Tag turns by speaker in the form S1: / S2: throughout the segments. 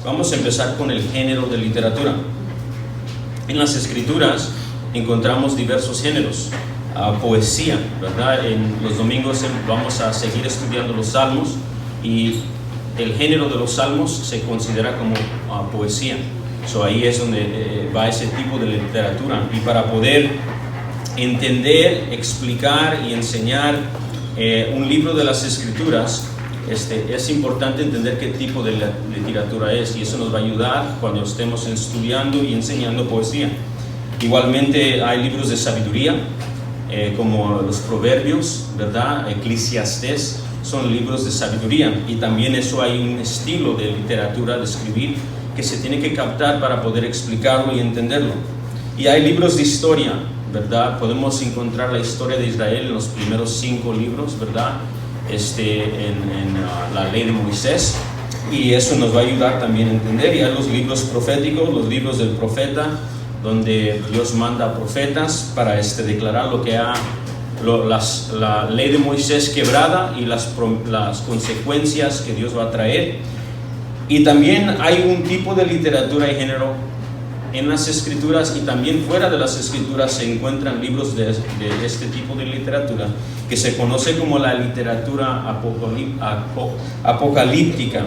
S1: Vamos a empezar con el género de literatura. En las escrituras encontramos diversos géneros. Poesía, ¿verdad? En los domingos vamos a seguir estudiando los salmos y el género de los salmos se considera como poesía. Ahí es donde va ese tipo de literatura. Y para poder entender, explicar y enseñar un libro de las escrituras, es importante entender qué tipo de literatura es, y eso nos va a ayudar cuando estemos estudiando y enseñando poesía. Igualmente hay libros de sabiduría, como los Proverbios, ¿verdad? Eclesiastés son libros de sabiduría, y también eso hay un estilo de literatura de escribir que se tiene que captar para poder explicarlo y entenderlo. Y hay libros de historia, ¿verdad? Podemos encontrar la historia de Israel en los primeros 5 libros, ¿verdad? En la ley de Moisés, y eso nos va a ayudar también a entender. Y hay los libros proféticos, los libros del profeta, donde Dios manda profetas para declarar lo que la ley de Moisés quebrada y las consecuencias que Dios va a traer. Y también hay un tipo de literatura y género en las escrituras, y también fuera de las escrituras se encuentran libros de este tipo de literatura que se conoce como la literatura apocalíptica,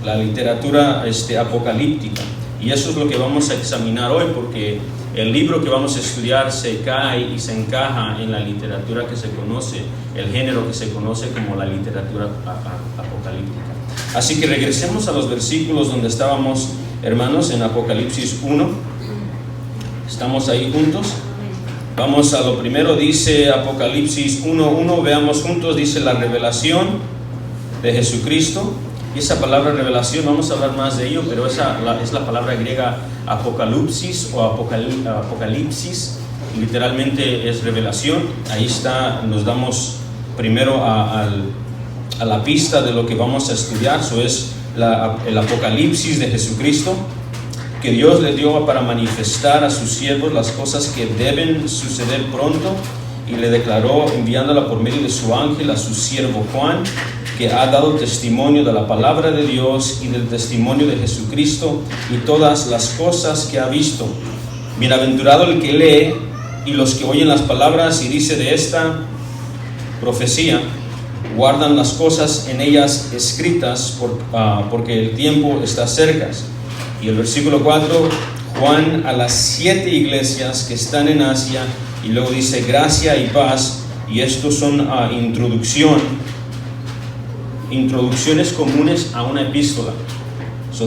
S1: la literatura apocalíptica. Y eso es lo que vamos a examinar hoy, porque el libro que vamos a estudiar se cae y se encaja en la literatura que se conoce, el género que se conoce como la literatura apocalíptica. Así que regresemos a los versículos donde estábamos, hermanos, en Apocalipsis 1. ¿Estamos ahí juntos? Vamos a lo primero, dice Apocalipsis 1:1, veamos juntos, dice la revelación de Jesucristo. Y esa palabra revelación, vamos a hablar más de ello, pero es la palabra griega apocalipsis o apocalipsis, literalmente es revelación. Ahí está, nos damos primero a la pista de lo que vamos a estudiar. Eso es el apocalipsis de Jesucristo, que Dios le dio para manifestar a sus siervos las cosas que deben suceder pronto, y le declaró enviándola por medio de su ángel a su siervo Juan, que ha dado testimonio de la palabra de Dios y del testimonio de Jesucristo y todas las cosas que ha visto. Bienaventurado el que lee y los que oyen las palabras y dice de esta profecía, guardan las cosas en ellas escritas, porque el tiempo está cerca. Y el versículo 4, Juan a las 7 iglesias que están en Asia, y luego dice gracia y paz, y estos son introducciones comunes a una epístola.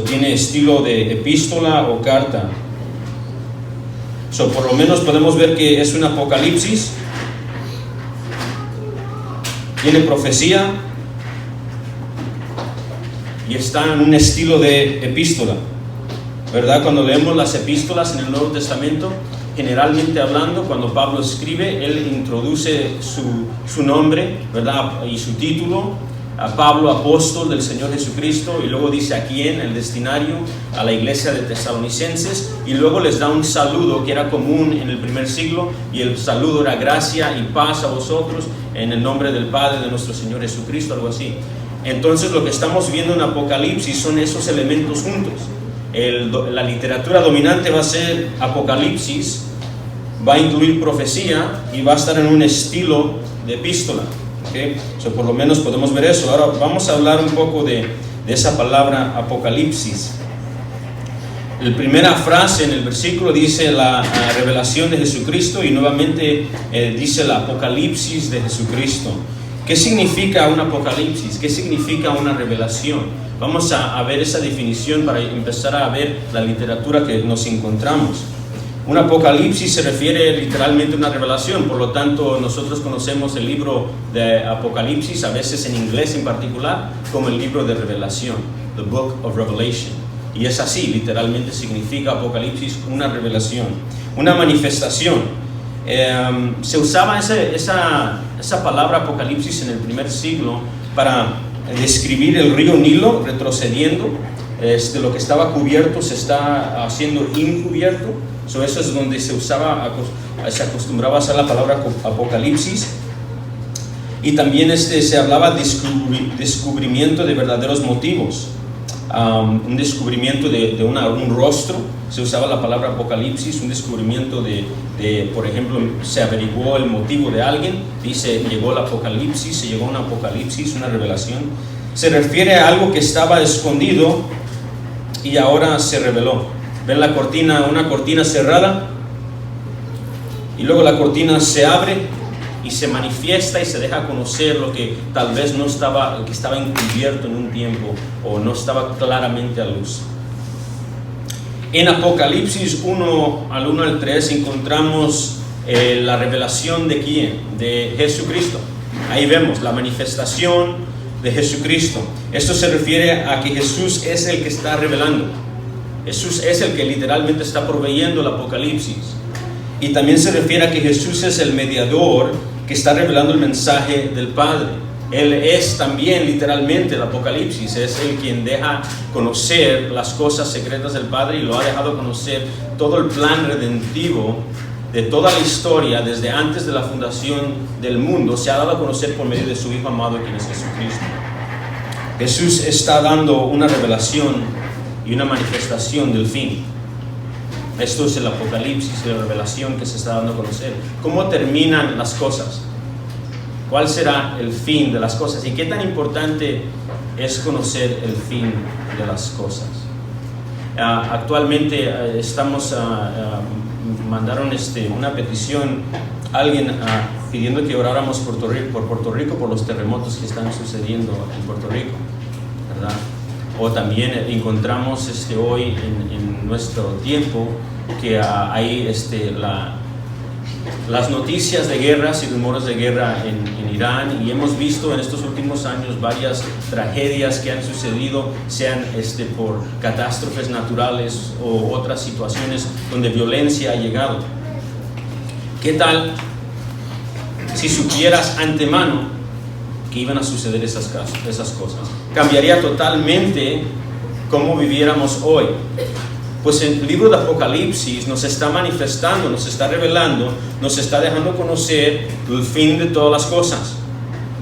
S1: Tiene estilo de epístola o carta. Por lo menos podemos ver que es un apocalipsis, tiene profecía y está en un estilo de epístola, ¿verdad? Cuando leemos las epístolas en el Nuevo Testamento, generalmente hablando, cuando Pablo escribe, él introduce su nombre, ¿verdad? Y su título, a Pablo, apóstol del Señor Jesucristo, y luego dice a quién, el destinario, a la iglesia de Tesalonicenses, y luego les da un saludo que era común en el primer siglo, y el saludo era gracia y paz a vosotros en el nombre del Padre de nuestro Señor Jesucristo, algo así. Entonces lo que estamos viendo en Apocalipsis son esos elementos juntos. La literatura dominante va a ser Apocalipsis, va a incluir profecía y va a estar en un estilo de epístola. ¿Okay? Por lo menos podemos ver eso. Ahora vamos a hablar un poco de esa palabra apocalipsis. La primera frase en el versículo dice la revelación de Jesucristo, y nuevamente dice la apocalipsis de Jesucristo. ¿Qué significa un apocalipsis? ¿Qué significa una revelación? Vamos a ver esa definición para empezar a ver la literatura que nos encontramos. Un apocalipsis se refiere literalmente a una revelación, por lo tanto nosotros conocemos el libro de Apocalipsis, a veces en inglés en particular, como el libro de revelación, the book of Revelation. Y es así, literalmente significa Apocalipsis una revelación, una manifestación. Se usaba esa palabra Apocalipsis en el primer siglo para describir el río Nilo retrocediendo. Lo que estaba cubierto se está haciendo encubierto. Eso es donde se acostumbraba a usar la palabra apocalipsis. Y también se hablaba de descubrimiento de verdaderos motivos. un descubrimiento de un rostro. Se usaba la palabra apocalipsis, un descubrimiento por ejemplo, se averiguó el motivo de alguien, dice, llegó el apocalipsis, se llegó a un apocalipsis, una revelación. Se refiere a algo que estaba escondido y ahora se reveló. ¿Ven la cortina? Una cortina cerrada, y luego la cortina se abre y se manifiesta y se deja conocer lo que tal vez no estaba, que estaba encubierto en un tiempo o no estaba claramente a luz. En Apocalipsis 1 al 3 encontramos la revelación de quién, de Jesucristo. Ahí vemos la manifestación de Jesucristo. Esto se refiere a que Jesús es el que está revelando. Jesús es el que literalmente está proveyendo el Apocalipsis. Y también se refiere a que Jesús es el mediador que está revelando el mensaje del Padre. Él es también literalmente el Apocalipsis, es el quien deja conocer las cosas secretas del Padre y lo ha dejado conocer todo el plan redentivo de toda la historia desde antes de la fundación del mundo. Se ha dado a conocer por medio de su Hijo amado, quien es Jesucristo. Jesús está dando una revelación y una manifestación del fin. Esto es el Apocalipsis, la revelación que se está dando a conocer. ¿Cómo terminan las cosas? ¿Cuál será el fin de las cosas? ¿Y qué tan importante es conocer el fin de las cosas? Actualmente mandaron una petición a alguien pidiendo que oráramos por Puerto Rico por los terremotos que están sucediendo en Puerto Rico, ¿verdad? O también encontramos hoy en nuestro tiempo que hay las noticias de guerras y rumores de guerra en Irán, y hemos visto en estos últimos años varias tragedias que han sucedido, sean por catástrofes naturales o otras situaciones donde violencia ha llegado. ¿Qué tal si supieras antemano que iban a suceder esas cosas? Cambiaría totalmente cómo viviéramos hoy. Pues el libro de Apocalipsis nos está manifestando, nos está revelando, nos está dejando conocer el fin de todas las cosas.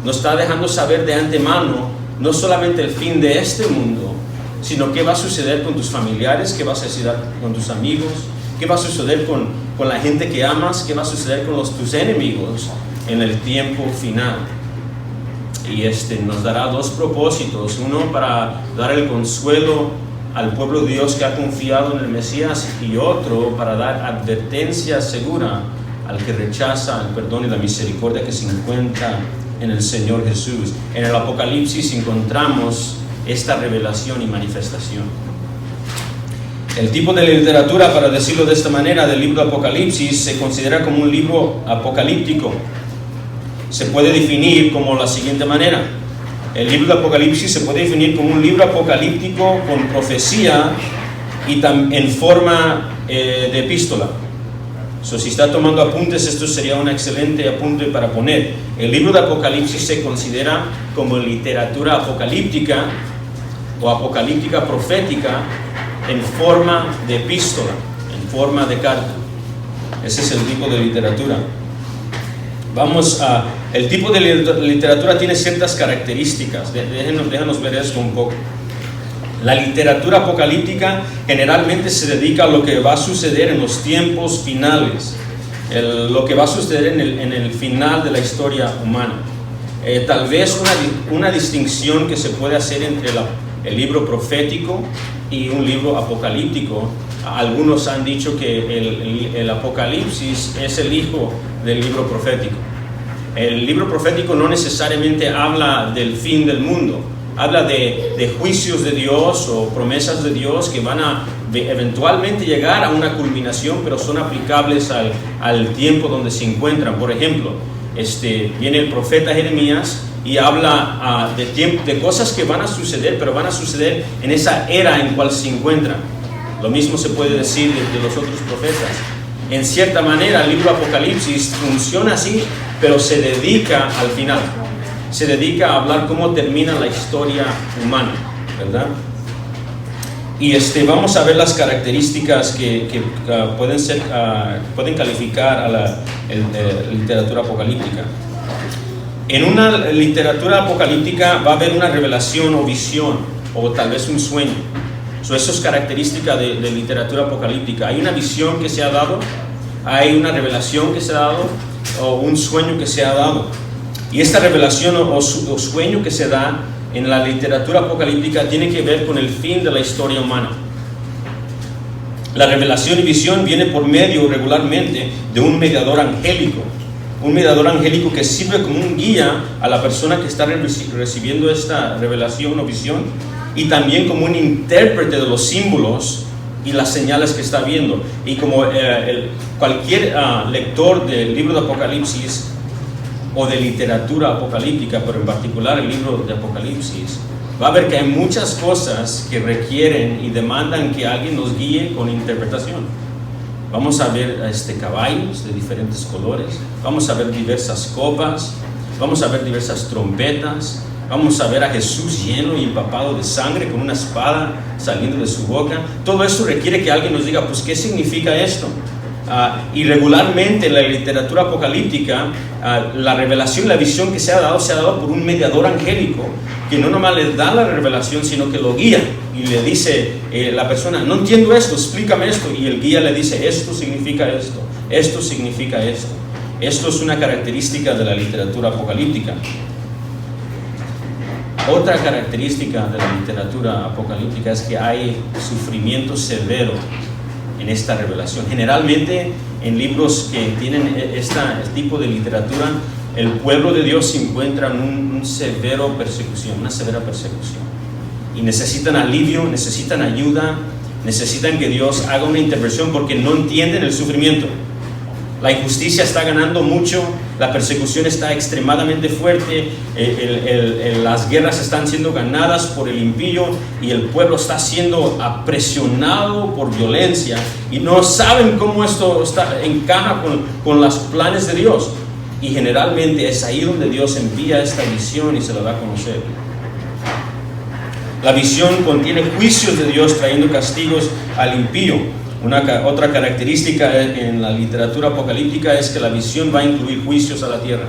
S1: Nos está dejando saber de antemano no solamente el fin de este mundo, sino qué va a suceder con tus familiares, qué va a suceder con tus amigos, qué va a suceder con la gente que amas, qué va a suceder con tus enemigos en el tiempo final. Y nos dará dos propósitos: uno para dar el consuelo al pueblo de Dios que ha confiado en el Mesías, y otro para dar advertencia segura al que rechaza el perdón y la misericordia que se encuentra en el Señor Jesús. En el Apocalipsis encontramos esta revelación y manifestación. El tipo de literatura, para decirlo de esta manera, del libro de Apocalipsis se considera como un libro apocalíptico. Se puede definir como la siguiente manera: el libro de Apocalipsis se puede definir como un libro apocalíptico con profecía y en forma de epístola. Si está tomando apuntes, esto sería un excelente apunte para poner. El libro de Apocalipsis se considera como literatura apocalíptica o apocalíptica profética en forma de epístola, en forma de carta. Ese es el tipo de literatura. El tipo de literatura tiene ciertas características. Déjanos ver esto un poco. La literatura apocalíptica generalmente se dedica a lo que va a suceder en los tiempos finales, lo que va a suceder en el final de la historia humana. Tal vez una distinción que se puede hacer entre el libro profético y un libro apocalíptico. Algunos han dicho que el Apocalipsis es el hijo del libro profético. El libro profético no necesariamente habla del fin del mundo, habla de juicios de Dios o promesas de Dios que van a eventualmente llegar a una culminación, pero son aplicables al tiempo donde se encuentran. Por ejemplo, viene el profeta Jeremías y habla de cosas que van a suceder, pero van a suceder en esa era en cual se encuentran. Lo mismo se puede decir de los otros profetas. En cierta manera, el libro Apocalipsis funciona así, pero se dedica al final. Se dedica a hablar cómo termina la historia humana, ¿verdad? Y vamos a ver las características que pueden calificar a la literatura apocalíptica. En una literatura apocalíptica va a haber una revelación o visión o tal vez un sueño. Eso es característica de literatura apocalíptica. Hay una visión que se ha dado, hay una revelación que se ha dado, o un sueño que se ha dado. Y esta revelación o sueño que se da en la literatura apocalíptica tiene que ver con el fin de la historia humana. La revelación y visión viene por medio regularmente de un mediador angélico. Un mediador angélico que sirve como un guía a la persona que está recibiendo esta revelación o visión, y también como un intérprete de los símbolos y las señales que está viendo. Y como cualquier lector del libro de Apocalipsis o de literatura apocalíptica, pero en particular el libro de Apocalipsis, va a ver que hay muchas cosas que requieren y demandan que alguien nos guíe con interpretación. Vamos a ver caballos de diferentes colores, vamos a ver diversas copas, vamos a ver diversas trompetas, vamos a ver a Jesús lleno y empapado de sangre con una espada saliendo de su boca. Todo esto requiere que alguien nos diga, pues, ¿qué significa esto? Y regularmente en la literatura apocalíptica, la revelación, la visión que se ha dado por un mediador angélico, que no nomás le da la revelación, sino que lo guía y le dice la persona, no entiendo esto, explícame esto, y el guía le dice, esto significa esto, esto significa esto. Esto es una característica de la literatura apocalíptica. Otra característica de la literatura apocalíptica es que hay sufrimiento severo en esta revelación. Generalmente en libros que tienen este tipo de literatura, el pueblo de Dios se encuentra en una severa persecución, y necesitan alivio, necesitan ayuda, necesitan que Dios haga una intervención porque no entienden el sufrimiento. La injusticia está ganando mucho, la persecución está extremadamente fuerte, las guerras están siendo ganadas por el impío y el pueblo está siendo presionado por violencia y no saben cómo esto encaja con los planes de Dios. Y generalmente es ahí donde Dios envía esta visión y se la da a conocer. La visión contiene juicios de Dios trayendo castigos al impío. Otra característica en la literatura apocalíptica es que la visión va a incluir juicios a la tierra.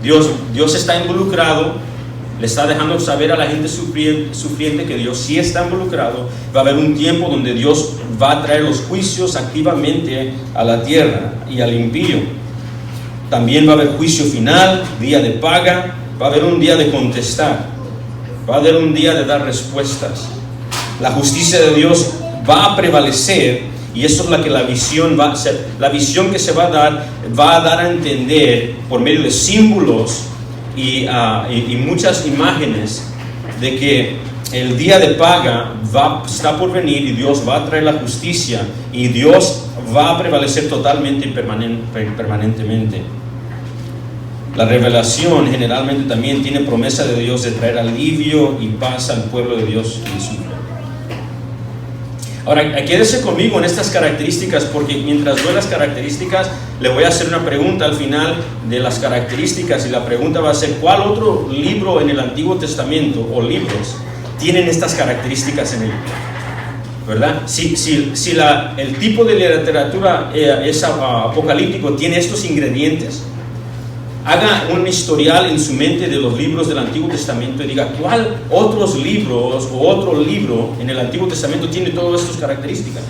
S1: Dios está involucrado, le está dejando saber a la gente sufriente que Dios sí está involucrado. Va a haber un tiempo donde Dios va a traer los juicios activamente a la tierra y al impío. También va a haber juicio final, día de paga, va a haber un día de contestar, va a haber un día de dar respuestas. La justicia de Dios va a prevalecer, y eso es la que la visión va a ser. La visión que se va a dar a entender por medio de símbolos y muchas imágenes de que el día de paga está por venir y Dios va a traer la justicia y Dios va a prevalecer totalmente y permanentemente. La revelación generalmente también tiene promesa de Dios de traer alivio y paz al pueblo de Dios y su pueblo. Ahora, quédese conmigo en estas características, porque mientras veo las características, le voy a hacer una pregunta al final de las características, y la pregunta va a ser, ¿cuál otro libro en el Antiguo Testamento o libros tienen estas características en él? ¿Verdad? Si el tipo de literatura es apocalíptico, tiene estos ingredientes, haga un historial en su mente de los libros del Antiguo Testamento y diga, ¿cuál otros libros o otro libro en el Antiguo Testamento tiene todas estas características?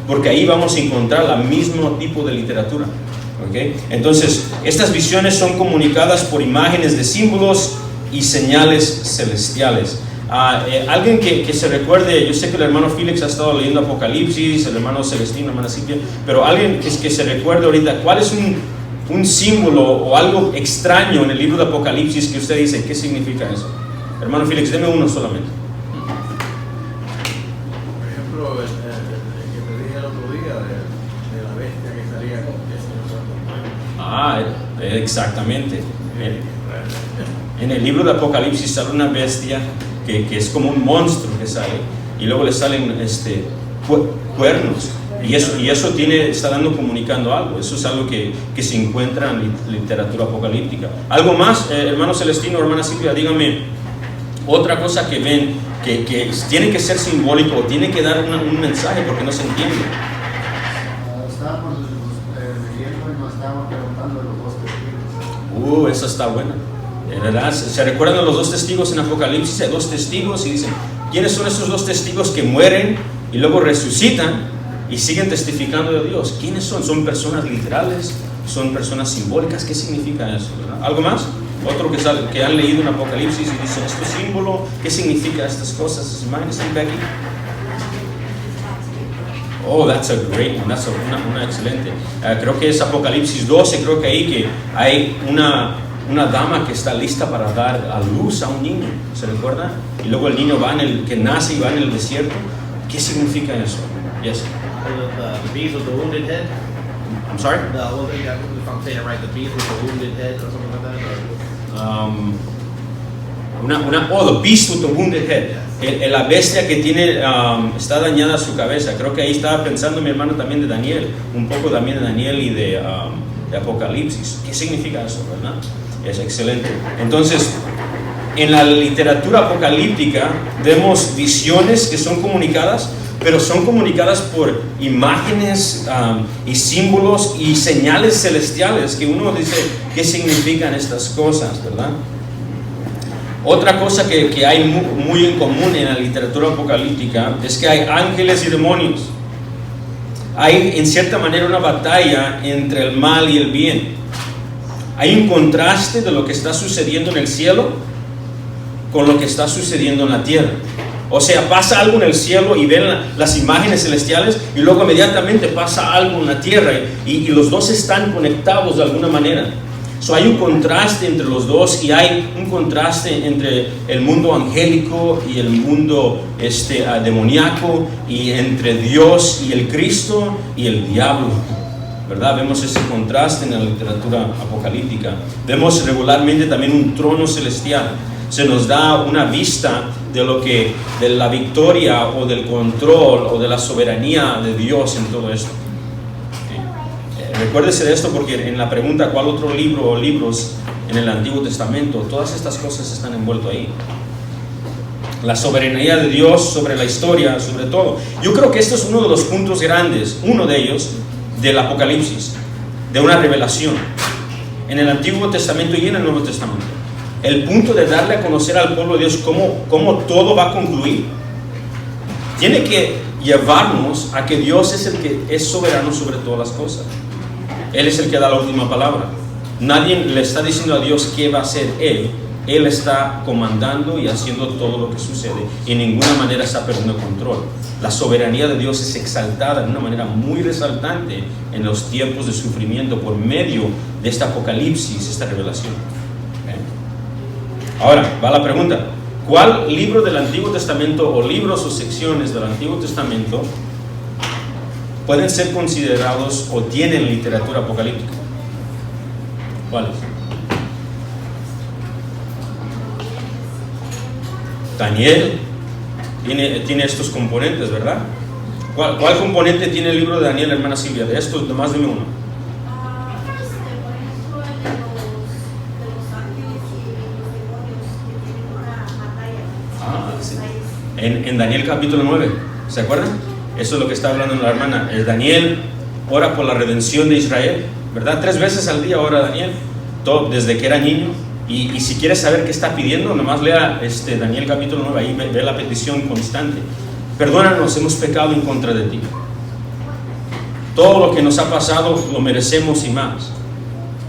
S1: Porque ahí vamos a encontrar el mismo tipo de literatura. ¿Okay? Entonces, estas visiones son comunicadas por imágenes de símbolos y señales celestiales. Alguien que se recuerde, yo sé que el hermano Félix ha estado leyendo Apocalipsis, el hermano Celestino, la hermana Silvia, pero alguien que se recuerde ahorita, ¿cuál es un símbolo o algo extraño en el libro de Apocalipsis que usted dice, ¿qué significa eso? Hermano Félix, deme uno solamente.
S2: Por ejemplo, el que te dije el otro día de la bestia que salía con ese.
S1: Exactamente. En el libro de Apocalipsis sale una bestia que es como un monstruo que sale, y luego le salen cuernos. Y eso está comunicando algo. Eso es algo que se encuentra en literatura apocalíptica. ¿Algo más, hermano Celestino, hermana Silvia? Díganme otra cosa que ven que tiene que ser simbólico, o tiene que dar un mensaje, porque no se entiende.
S3: Estábamos leyendo y nos estábamos preguntando de los dos testigos.
S1: Esa está buena. ¿Verdad? ¿Se recuerdan de los dos testigos en Apocalipsis? Hay dos testigos y dicen, ¿Quiénes son esos dos testigos que mueren y luego resucitan y siguen testificando de Dios? ¿Quiénes son? ¿Son personas literales? ¿Son personas simbólicas? ¿Qué significa eso? ¿Verdad? ¿Algo más? Otro que han leído en Apocalipsis y dicen, ¿esto es símbolo? ¿Qué significa estas cosas? ¿Imágenes en Becky? Oh, that's a great one. That's una excelente. Creo que es Apocalipsis 12, creo que ahí que hay una dama que está lista para dar a luz a un niño, ¿se recuerda? Y luego el niño que nace y va en el desierto. ¿Qué significa eso? Yes.
S2: The beast with the wounded head.
S1: I'm sorry?
S2: If I'm saying it right, the beast with the wounded head or something like that.
S1: The beast with the wounded head. La bestia que tiene, está dañada su cabeza. Creo que ahí estaba pensando mi hermano también de Daniel, un poco también de Daniel y de Apocalipsis. ¿Qué significa eso, verdad? Es excelente. Entonces, en la literatura apocalíptica vemos visiones que son comunicadas, pero son comunicadas por imágenes y símbolos y señales celestiales que uno dice, ¿qué significan estas cosas, verdad? Otra cosa que hay muy en común en la literatura apocalíptica es que hay ángeles y demonios. Hay en cierta manera una batalla entre el mal y el bien. Hay un contraste de lo que está sucediendo en el cielo con lo que está sucediendo en la tierra. O sea, pasa algo en el cielo y ven las imágenes celestiales y luego inmediatamente pasa algo en la tierra y los dos están conectados de alguna manera. So, hay un contraste entre los dos y hay un contraste entre el mundo angélico y el mundo demoníaco y entre Dios y el Cristo y el diablo, ¿verdad? Vemos ese contraste en la literatura apocalíptica. Vemos regularmente también un trono celestial. Se nos da una vista de la victoria o del control o de la soberanía de Dios en todo esto. Recuérdese de esto porque en la pregunta ¿cuál otro libro o libros en el Antiguo Testamento? Todas estas cosas están envueltas ahí. La soberanía de Dios sobre la historia, sobre todo. Yo creo que esto es uno de los puntos grandes, uno de ellos, del Apocalipsis, de una revelación. En el Antiguo Testamento y en el Nuevo Testamento. El punto de darle a conocer al pueblo de Dios cómo todo va a concluir. Tiene que llevarnos a que Dios es el que es soberano sobre todas las cosas. Él es el que da la última palabra. Nadie le está diciendo a Dios qué va a hacer Él. Él está comandando y haciendo todo lo que sucede. Y en ninguna manera está perdiendo control. La soberanía de Dios es exaltada de una manera muy resaltante en los tiempos de sufrimiento por medio de esta Apocalipsis, esta revelación. Ahora, va la pregunta. ¿Cuál libro del Antiguo Testamento o libros o secciones del Antiguo Testamento pueden ser considerados o tienen literatura apocalíptica? ¿Cuáles? Daniel tiene estos componentes, ¿verdad? ¿Cuál componente tiene el libro de Daniel, hermana Silvia? De estos, nomás dime uno. En Daniel capítulo 9, ¿se acuerdan? Eso es lo que está hablando la hermana. Daniel ora por la redención de Israel, ¿verdad? 3 veces al día ora Daniel, desde que era niño. Y si quieres saber qué está pidiendo, nomás lea Daniel capítulo 9, ahí ve la petición constante. Perdónanos, hemos pecado en contra de ti. Todo lo que nos ha pasado lo merecemos y más.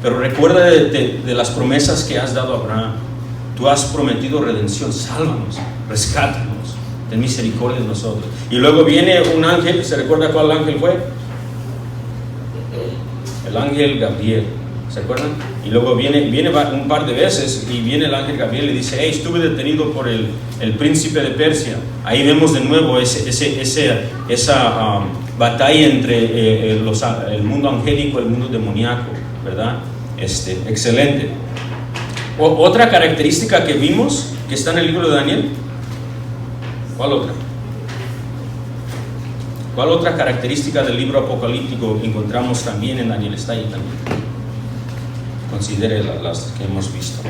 S1: Pero recuerda de las promesas que has dado a Abraham. Tú has prometido redención, sálvanos, rescátanos, ten misericordia de nosotros. Y luego viene un ángel, ¿se recuerda cuál ángel fue? El ángel Gabriel, ¿se acuerdan? Y luego viene un par de veces y viene el ángel Gabriel y dice, hey, estuve detenido por el príncipe de Persia. Ahí vemos de nuevo esa batalla entre el mundo angélico y el mundo demoníaco, ¿verdad? Excelente. Otra característica que vimos que está en el libro de Daniel, ¿cuál otra? ¿Cuál otra característica del libro apocalíptico encontramos también en Daniel? Está ahí también. Considere las que hemos visto.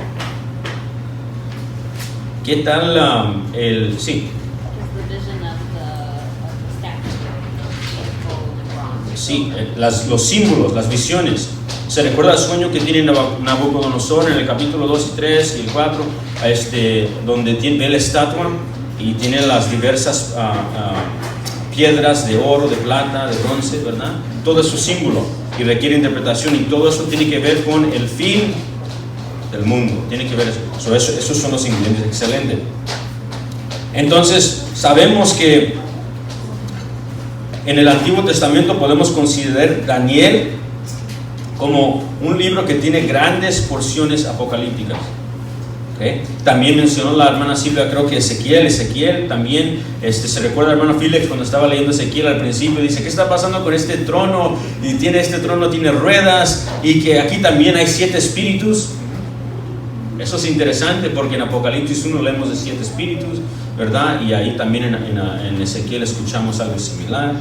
S1: ¿Qué tal sí? Sí, los símbolos, las visiones. ¿Se recuerda el sueño que tiene Nabucodonosor en el capítulo 2 y 3 y el 4? Donde ve la estatua y tiene las diversas piedras de oro, de plata, de bronce, ¿verdad? Todo es su símbolo y requiere interpretación, y todo eso tiene que ver con el fin del mundo, tiene que ver eso. Esos son los ingredientes. Excelente. Entonces sabemos que en el Antiguo Testamento podemos considerar Daniel como un libro que tiene grandes porciones apocalípticas. ¿Okay? También mencionó la hermana Silvia, creo que Ezequiel también, se recuerda el hermano Felix cuando estaba leyendo Ezequiel al principio, dice, ¿qué está pasando con este trono? Y este trono tiene ruedas, y que aquí también hay 7 espíritus. Eso es interesante porque en Apocalipsis 1 leemos de 7 espíritus, ¿verdad? Y ahí también en Ezequiel escuchamos algo similar.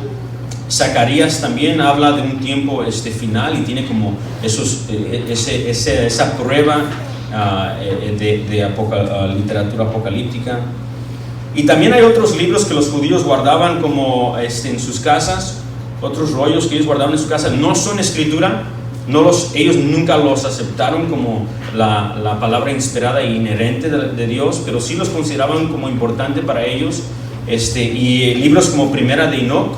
S1: Zacarías también habla de un tiempo final, y tiene como esa prueba de literatura apocalíptica. Y también hay otros libros que los judíos guardaban como en sus casas, otros rollos que ellos guardaban en su casa, no son escritura, ellos nunca los aceptaron como la palabra inspirada e inherente de Dios, pero sí los consideraban como importante para ellos. Y libros como Primera de Enoch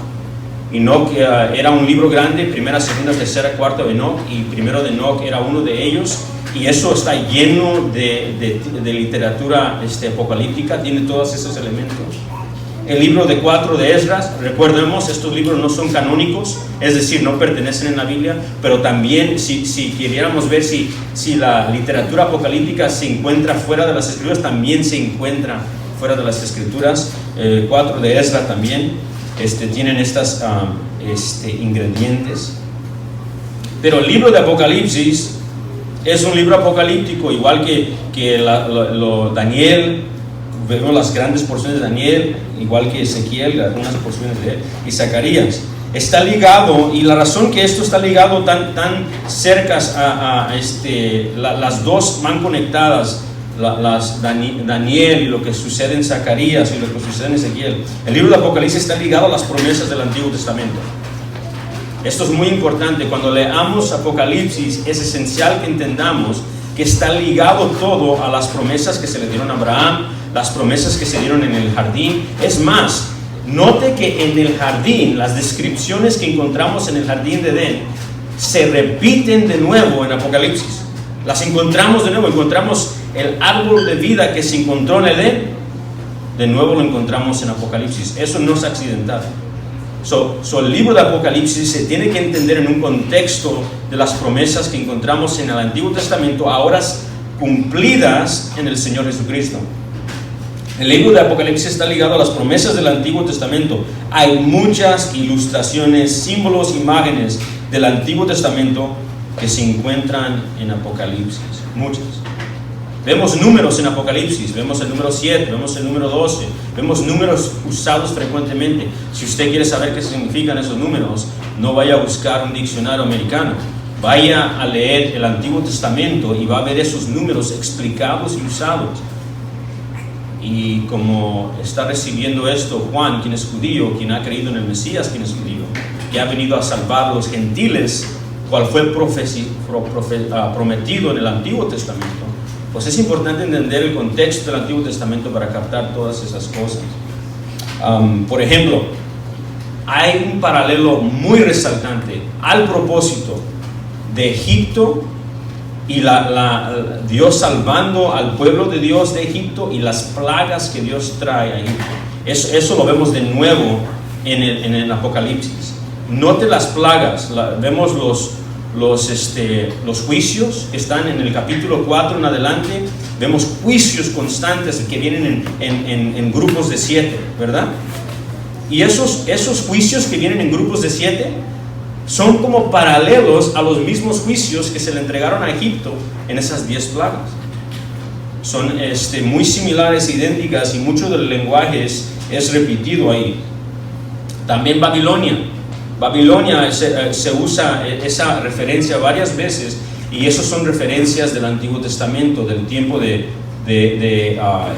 S1: era un libro grande, Primera, Segunda, Tercera, Cuarta de Enoch, y Primero de Enoch era uno de ellos, y eso está lleno de literatura apocalíptica, tiene todos esos elementos. El libro de 4 de Esdras, recordemos, estos libros no son canónicos, es decir, no pertenecen en la Biblia, pero también si quisiéramos ver si la literatura apocalíptica se encuentra fuera de las Escrituras, también se encuentra fuera de las Escrituras. 4 de Esdras también tienen estos ingredientes. Pero el libro de Apocalipsis es un libro apocalíptico, igual que Daniel. Vemos las grandes porciones de Daniel, igual que Ezequiel, algunas porciones de él, y Zacarías. Está ligado, y la razón que esto está ligado tan cercas las dos van conectadas, Daniel y lo que sucede en Zacarías y lo que sucede en Ezequiel. El libro de Apocalipsis está ligado a las promesas del Antiguo Testamento. Esto es muy importante. Cuando leamos Apocalipsis, es esencial que entendamos que está ligado todo a las promesas que se le dieron a Abraham, las promesas que se dieron en el jardín. Es más, note que en el jardín, las descripciones que encontramos en el jardín de Edén se repiten de nuevo en Apocalipsis. Las encontramos de nuevo, encontramos el árbol de vida que se encontró en Edén, de nuevo lo encontramos en Apocalipsis. Eso no es accidental. El libro de Apocalipsis se tiene que entender en un contexto de las promesas que encontramos en el Antiguo Testamento, ahora cumplidas en el Señor Jesucristo. El libro de Apocalipsis está ligado a las promesas del Antiguo Testamento. Hay muchas ilustraciones, símbolos, imágenes del Antiguo Testamento que se encuentran en Apocalipsis. Muchas. Vemos números en Apocalipsis, vemos el número 7, vemos el número 12, vemos números usados frecuentemente. Si usted quiere saber qué significan esos números, no vaya a buscar un diccionario americano, vaya a leer el Antiguo Testamento y va a ver esos números explicados y usados. Y como está recibiendo esto Juan, quien es judío, quien ha creído en el Mesías, quien es judío, que ha venido a salvar a los gentiles, cual fue prometido en el Antiguo Testamento, pues es importante entender el contexto del Antiguo Testamento para captar todas esas cosas. Por ejemplo, hay un paralelo muy resaltante al propósito de Egipto y Dios salvando al pueblo de Dios de Egipto y las plagas que Dios trae a Egipto. Eso lo vemos de nuevo en el Apocalipsis. Note las plagas, vemos los juicios que están en el capítulo 4 en adelante. Vemos juicios constantes que vienen en grupos de 7, ¿verdad? Y esos juicios que vienen en grupos de 7 son como paralelos a los mismos juicios que se le entregaron a Egipto en esas 10 plagas. Son muy similares, idénticas, y mucho del lenguaje es repetido ahí. También Babilonia se usa esa referencia varias veces, y esos son referencias del Antiguo Testamento, del tiempo de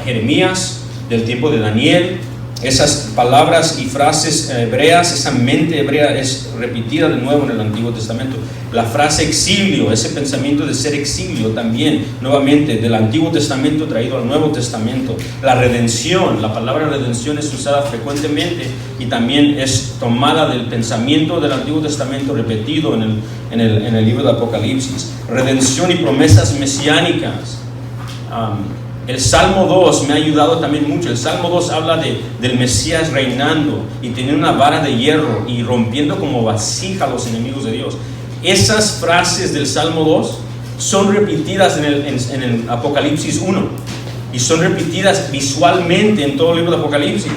S1: Jeremías, del tiempo de Daniel, esas palabras y frases hebreas, esa mente hebrea es repetida de nuevo en el Antiguo Testamento. La frase exilio, ese pensamiento de ser exilio también, nuevamente, del Antiguo Testamento traído al Nuevo Testamento. La redención, la palabra redención es usada frecuentemente y también es tomada del pensamiento del Antiguo Testamento repetido en el libro de Apocalipsis. Redención y promesas mesiánicas. El Salmo 2 me ha ayudado también mucho. El Salmo 2 habla del Mesías reinando y teniendo una vara de hierro y rompiendo como vasija a los enemigos de Dios. Esas frases del Salmo 2 son repetidas en el Apocalipsis 1 y son repetidas visualmente en todo el libro de Apocalipsis.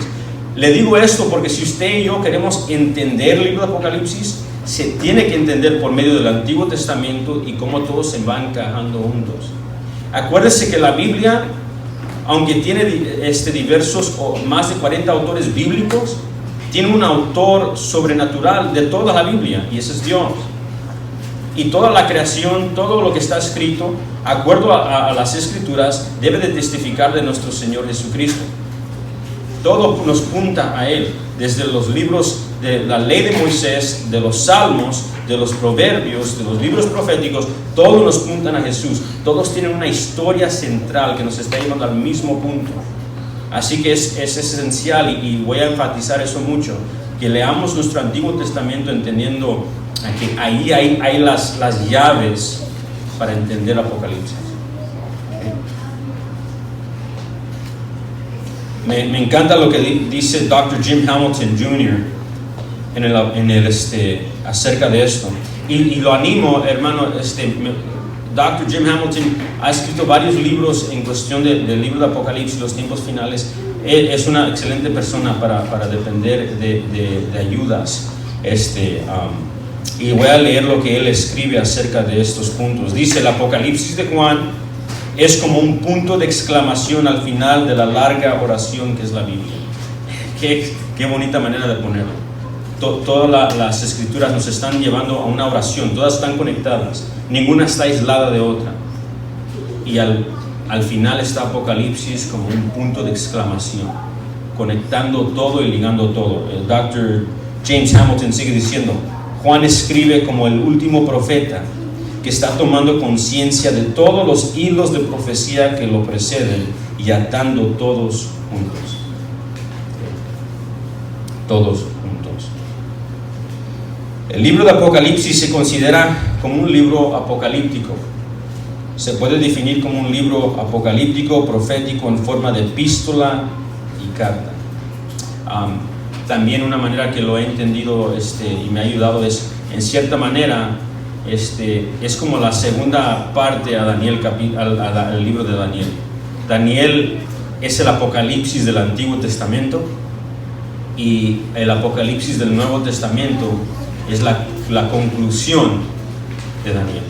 S1: Le digo esto porque si usted y yo queremos entender el libro de Apocalipsis, se tiene que entender por medio del Antiguo Testamento y cómo todo se va encajando juntos. Acuérdese que la Biblia, aunque tiene diversos o más de 40 autores bíblicos, tiene un autor sobrenatural de toda la Biblia, y ese es Dios. Y toda la creación, todo lo que está escrito, acuerdo a las Escrituras, debe de testificar de nuestro Señor Jesucristo. Todo nos punta a Él, desde los libros de la ley de Moisés, de los salmos, de los proverbios, de los libros proféticos, todos nos puntan a Jesús. Todos tienen una historia central que nos está llevando al mismo punto. Así que es esencial, y voy a enfatizar eso mucho, que leamos nuestro Antiguo Testamento entendiendo que ahí hay las llaves para entender Apocalipsis. Me encanta lo que dice Dr. Jim Hamilton Jr. Acerca de esto, y lo animo, hermano. Dr. Jim Hamilton ha escrito varios libros en cuestión del libro de Apocalipsis, los tiempos finales. Él es una excelente persona para depender de ayudas. Y voy a leer lo que él escribe acerca de estos puntos. Dice: el Apocalipsis de Juan es como un punto de exclamación al final de la larga oración que es la Biblia. Qué bonita manera de ponerlo. Todas las escrituras nos están llevando a una oración, todas están conectadas, ninguna está aislada de otra. Y al final está Apocalipsis como un punto de exclamación, conectando todo y ligando todo. El Dr. James Hamilton sigue diciendo: Juan escribe como el último profeta que está tomando conciencia de todos los hilos de profecía que lo preceden y atando todos juntos. Todos juntos. El libro de Apocalipsis se considera como un libro apocalíptico. Se puede definir como un libro apocalíptico, profético, en forma de epístola y carta. También una manera que lo he entendido y me ha ayudado es, en cierta manera, es como la segunda parte a Daniel, al libro de Daniel. Daniel es el Apocalipsis del Antiguo Testamento, y el Apocalipsis del Nuevo Testamento es la conclusión de Daniel.